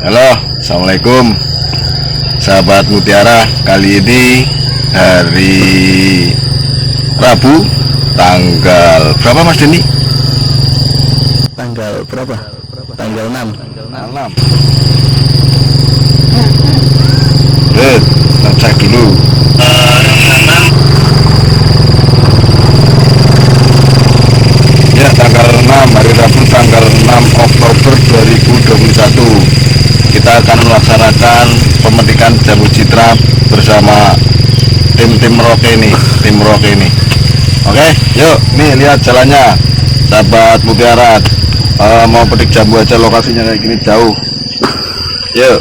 Halo, assalamualaikum sahabat Mutiara. Kali ini hari Rabu, tanggal berapa Mas Denny? Tanggal berapa? Tanggal 6. Kita cek dulu. Ya, tanggal 6, hari Rabu tanggal 6 Oktober 2021. Kita akan melaksanakan pemetikan jambu citra bersama tim Merauke ini. Oke, yuk, nih lihat jalannya, sahabat Mutiara. Mau petik jambu aja lokasinya kayak gini jauh. Yuk.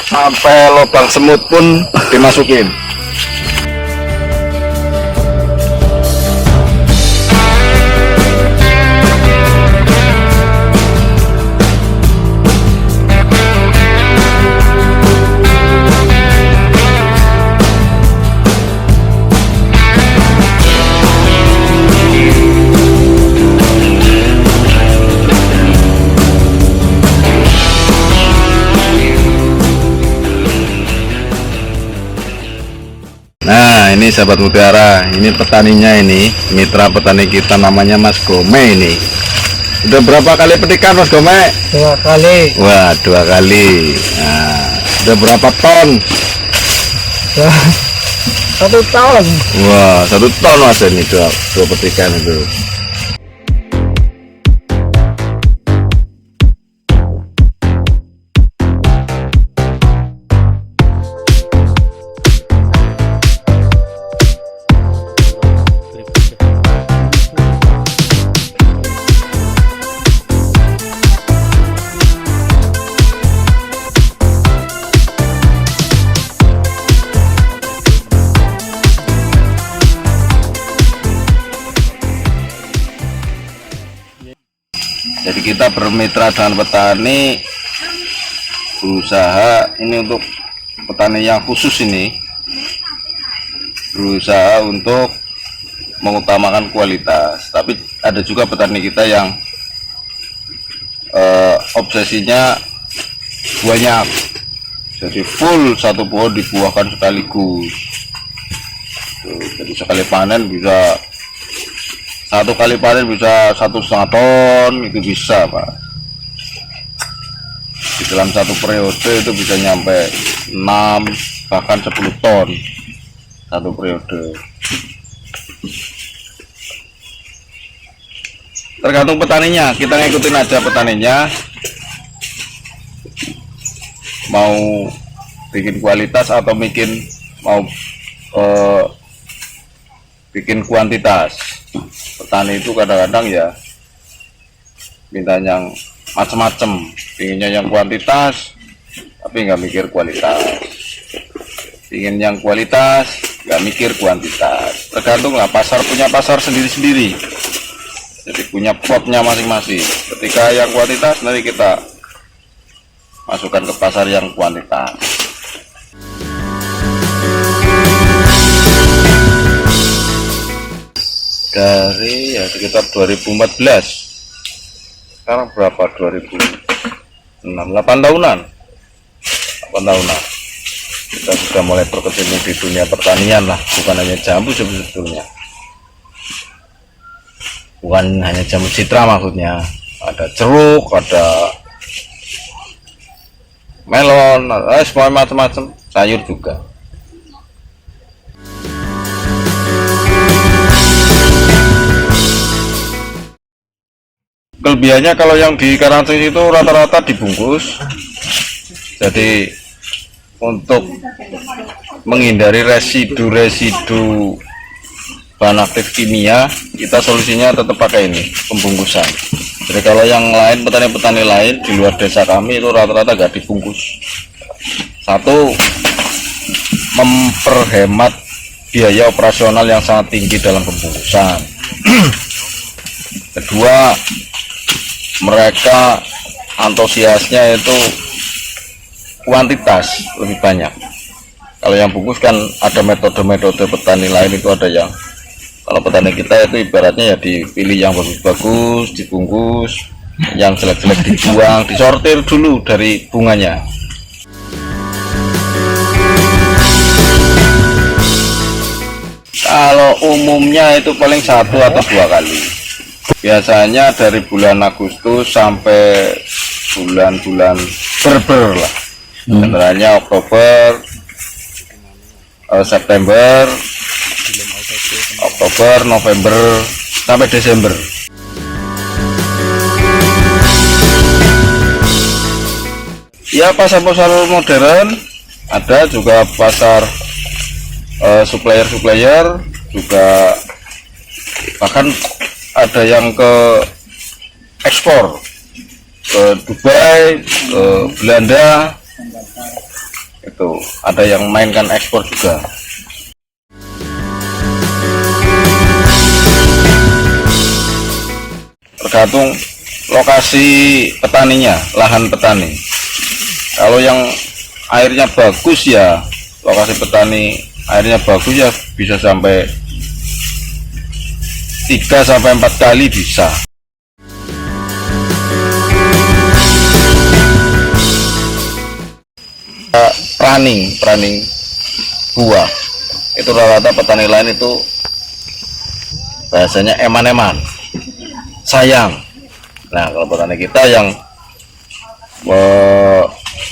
Sampai lubang semut pun dimasukin. Nah, ini sahabat Mutiara, ini petaninya, ini mitra petani kita namanya Mas Gome. Ini udah berapa kali petikan Mas Gome? 2 kali. Wah, 2 kali. Nah, udah berapa ton? 1 tahun. Wah, 1 ton Mas ini, dua petikan itu. Jadi kita bermitra dengan petani, berusaha ini untuk petani yang khusus ini, berusaha untuk mengutamakan kualitas. Tapi ada juga petani kita yang obsesinya banyak, jadi full satu pohon dibuahkan sekaligus. Tuh, jadi sekali panen bisa, satu kali panen bisa 1,5 ton, itu bisa Pak. Di dalam satu periode itu bisa nyampe 6 bahkan 10 ton satu periode. Tergantung petaninya, kita ngikutin aja petaninya. Mau bikin kualitas atau mau bikin kuantitas. Petani itu kadang-kadang ya minta yang macam-macam, inginnya yang kuantitas tapi nggak mikir kualitas, ingin yang kualitas nggak mikir kuantitas. Tergantung lah, pasar punya pasar sendiri-sendiri, jadi punya potnya masing-masing. Ketika yang kuantitas, nanti kita masukkan ke pasar yang kuantitas. Dari ya sekitar 2014, sekarang berapa, 2006, 8 tahunan kita sudah mulai berkecimpung di dunia pertanian lah. Bukan hanya jambu sebetulnya, bukan hanya jambu citra, maksudnya ada jeruk, ada melon, semua macam-macam sayur juga. Kelebihannya kalau yang di Karangsing itu rata-rata dibungkus. Jadi untuk menghindari residu bahan aktif kimia, kita solusinya tetap pakai ini, pembungkusan. Jadi kalau yang lain, petani-petani lain di luar desa kami itu rata-rata gak dibungkus. Satu, memperhemat biaya operasional yang sangat tinggi dalam pembungkusan. Kedua, mereka antusiasnya itu kuantitas lebih banyak. Kalau yang bungkus kan ada metode-metode petani lain, itu ada yang, kalau petani kita itu ibaratnya ya dipilih yang bagus-bagus, dibungkus, yang jelek-jelek dibuang, disortir dulu dari bunganya. Kalau umumnya itu paling 1 atau 2 kali. Biasanya dari bulan Agustus sampai bulan-bulan berber lah. Sebenarnya Oktober, September, Oktober, November sampai Desember. Ya, pasar-pasar modern ada, juga pasar supplier juga, bahkan ada yang ke ekspor ke Dubai, ke Belanda, itu ada yang mainkan ekspor juga. Tergantung lokasi petaninya, lahan petani. Kalau yang airnya bagus ya, lokasi petani airnya bagus ya, bisa sampai 3 sampai 4 kali bisa. Running buah itu rata-rata petani lain itu bahasanya eman-eman, sayang. Nah, kalau petani kita yang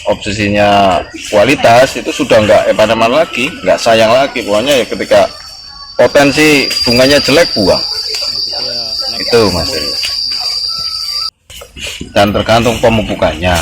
obsesinya kualitas, itu sudah nggak eman-eman lagi, nggak sayang lagi. Pokoknya ya ketika potensi bunganya jelek, buang. Itu Mas. Dan tergantung pemupukannya.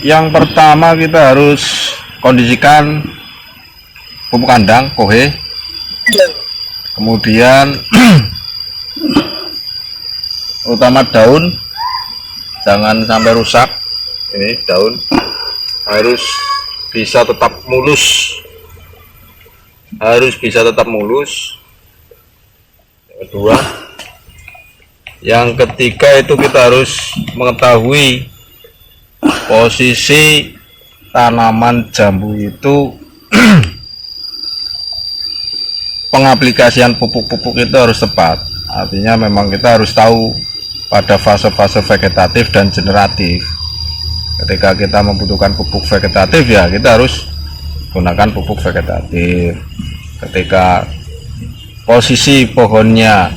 Yang pertama kita harus kondisikan pupuk kandang kohe, kemudian utama daun jangan sampai rusak. Ini daun harus bisa tetap mulus, yang ketiga itu kita harus mengetahui posisi tanaman jambu itu. Pengaplikasian pupuk-pupuk itu harus tepat, artinya memang kita harus tahu pada fase-fase vegetatif dan generatif. Ketika kita membutuhkan pupuk vegetatif ya kita harus gunakan pupuk vegetatif. Ketika posisi pohonnya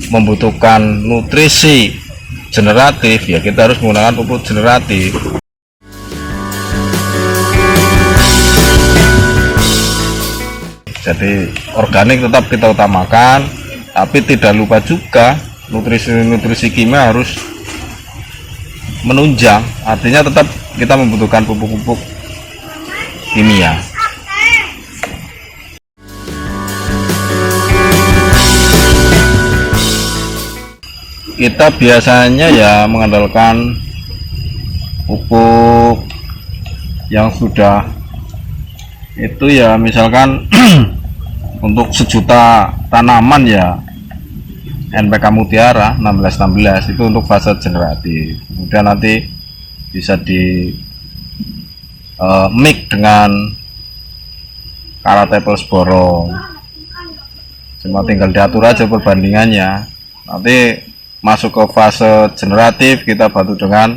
membutuhkan nutrisi generatif ya kita harus menggunakan pupuk generatif. Jadi organik tetap kita utamakan, tapi tidak lupa juga nutrisi kimia harus menunjang, artinya tetap kita membutuhkan pupuk-pupuk kimia. Kita biasanya ya mengandalkan pupuk yang sudah itu ya, misalkan untuk 1 juta tanaman ya NPK Mutiara 1616 itu untuk fase generatif. Kemudian nanti bisa di mix dengan Karatepel Sporong. Cuma tinggal diatur aja perbandingannya. Nanti masuk ke fase generatif, kita bantu dengan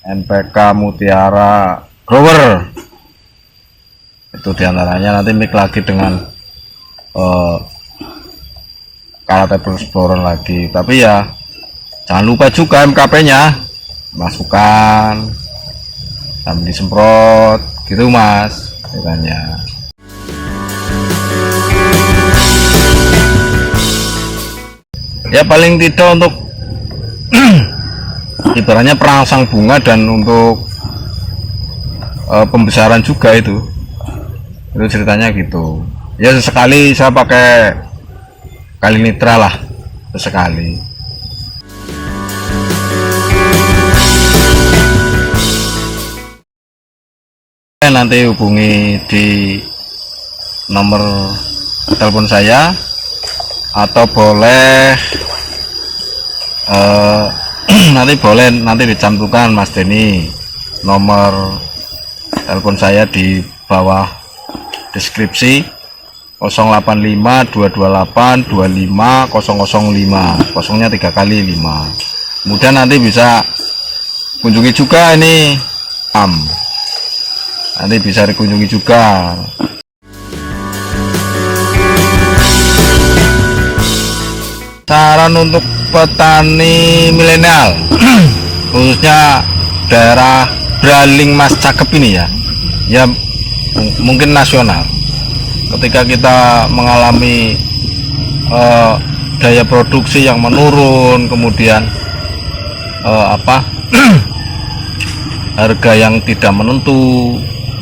NPK Mutiara Grower. Itu diantaranya. Nanti mix lagi dengan Karatable Explorer lagi. Tapi ya jangan lupa juga MKP-nya, masukkan sambil disemprot gitu mas, katanya. Ya paling tidak untuk ibaratnya perangsang bunga dan untuk pembesaran juga itu ceritanya gitu. Ya sesekali saya pakai kali nitra lah, sesekali. Nanti hubungi di nomor telepon saya, atau boleh nanti dicantumkan Mas Denny nomor telepon saya di bawah deskripsi, 085 228 25 005, kosongnya 3 kali 5. Kemudian nanti bisa kunjungi juga ini nanti bisa dikunjungi juga. Saran untuk petani milenial khususnya daerah Braling Mas Cakep ini ya mungkin nasional, ketika kita mengalami daya produksi yang menurun, kemudian harga yang tidak menentu.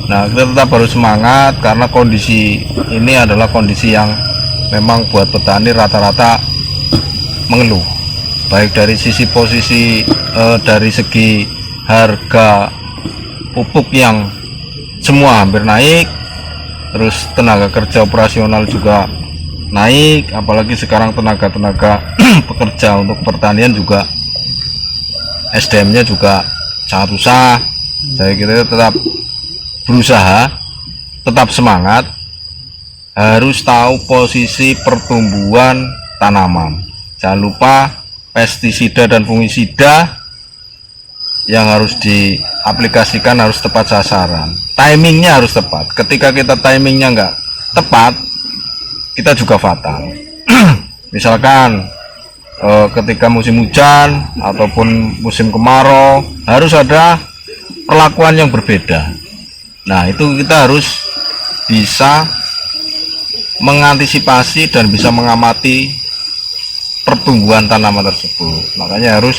Nah, kita tetap harus semangat karena kondisi ini adalah kondisi yang memang buat petani rata-rata mengeluh, baik dari sisi posisi dari segi harga pupuk yang semua hampir naik, terus tenaga kerja operasional juga naik, apalagi sekarang tenaga pekerja untuk pertanian juga SDM-nya juga sangat susah. Jadi kita tetap berusaha, tetap semangat, harus tahu posisi pertumbuhan tanaman. Jangan lupa pestisida dan fungisida yang harus diaplikasikan harus tepat sasaran, timingnya harus tepat. Ketika kita timingnya nggak tepat, kita juga fatal. Misalkan ketika musim hujan ataupun musim kemarau harus ada perlakuan yang berbeda. Nah, itu kita harus bisa mengantisipasi dan bisa mengamati pertumbuhan tanaman tersebut. Makanya harus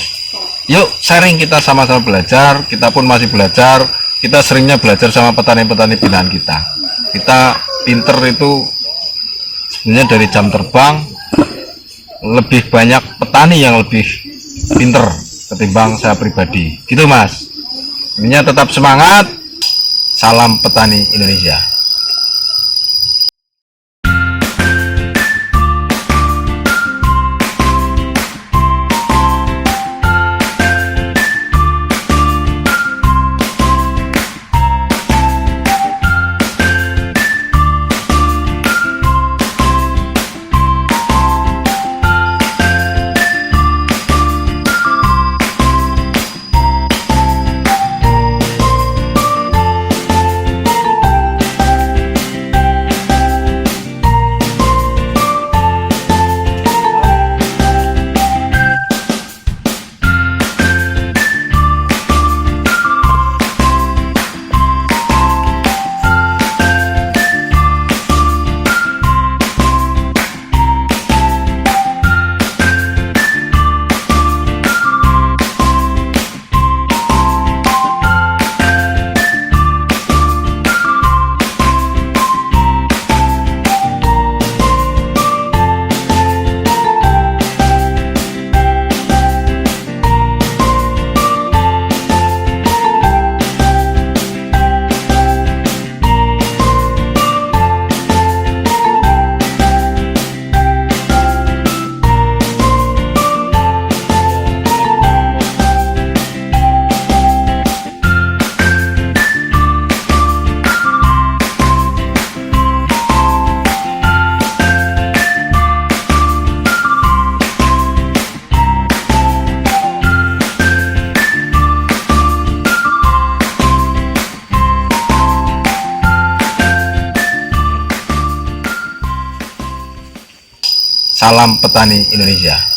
yuk sharing, kita sama-sama belajar. Kita pun masih belajar, kita seringnya belajar sama petani-petani binaan kita. Kita pinter itu sebenarnya dari jam terbang, lebih banyak petani yang lebih pinter ketimbang saya pribadi gitu mas. Intinya tetap semangat, salam petani Indonesia. Salam petani Indonesia.